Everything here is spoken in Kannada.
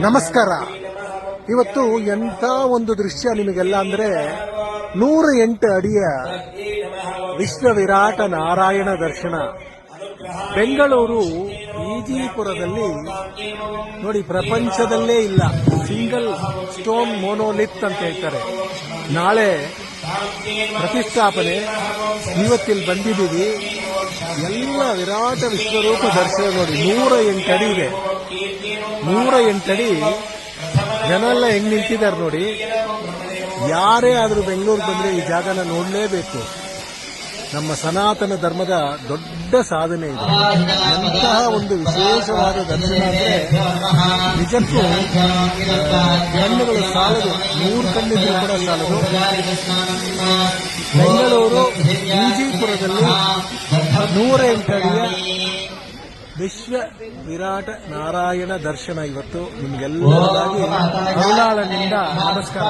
ನಮಸ್ಕಾರ. ಇವತ್ತು ಎಂಥ ಒಂದು ದೃಶ್ಯ ನಿಮಗೆಲ್ಲ ಅಂದ್ರೆ 108 ಅಡಿಯ ವಿಶ್ವ ವಿರಾಟ ನಾರಾಯಣ ದರ್ಶನ. ಬೆಂಗಳೂರು ಈಜಿಪುರದಲ್ಲಿ ನೋಡಿ, ಪ್ರಪಂಚದಲ್ಲೇ ಇಲ್ಲ ಸಿಂಗಲ್ ಸ್ಟೋನ್ ಮೋನೋಲಿತ್ ಅಂತ ಹೇಳ್ತಾರೆ. ನಾಳೆ ಪ್ರತಿಷ್ಠಾಪನೆ, ಇವತ್ತಿಲ್ಲಿ ಬಂದಿದ್ದೀವಿ. ಎಲ್ಲ ವಿರಾಟ ವಿಶ್ವರೂಪ ದರ್ಶನ ನೋಡಿ. 108 ಅಡಿ ಇದೆ. 108 ಅಡಿ. ಜನ ಎಲ್ಲ ಹೆಂಗ್ ನಿಂತಿದ್ದಾರೆ ನೋಡಿ. ಯಾರೇ ಆದ್ರೂ ಬೆಂಗಳೂರು ಬಂದ್ರೆ ಈ ಜಾಗನ ನೋಡಲೇಬೇಕು. ನಮ್ಮ ಸನಾತನ ಧರ್ಮದ ದೊಡ್ಡ ಸಾಧನೆ ಇದೆ. ಎಂತಹ ಒಂದು ವಿಶೇಷವಾದ ದರ್ಶನ ಅಂದ್ರೆ ನಿಜಕ್ಕೂ ಕಣ್ಣುಗಳು ಸಾಲದು, 100 ಕಣ್ಣಿದ್ರು ಕೂಡ ಸಾಲದು. ಬೆಂಗಳೂರು ಈಜಿಪುರದಲ್ಲಿ 108 ಅಡಿಯ ವಿಶ್ವ ವಿರಾಟ ನಾರಾಯಣ ದರ್ಶನ ಇವತ್ತು ನಿಮ್ಗೆಲ್ಲರಿಗಾಗಿ ಅರುಳಾಳನಿಂದ ನಮಸ್ಕಾರ.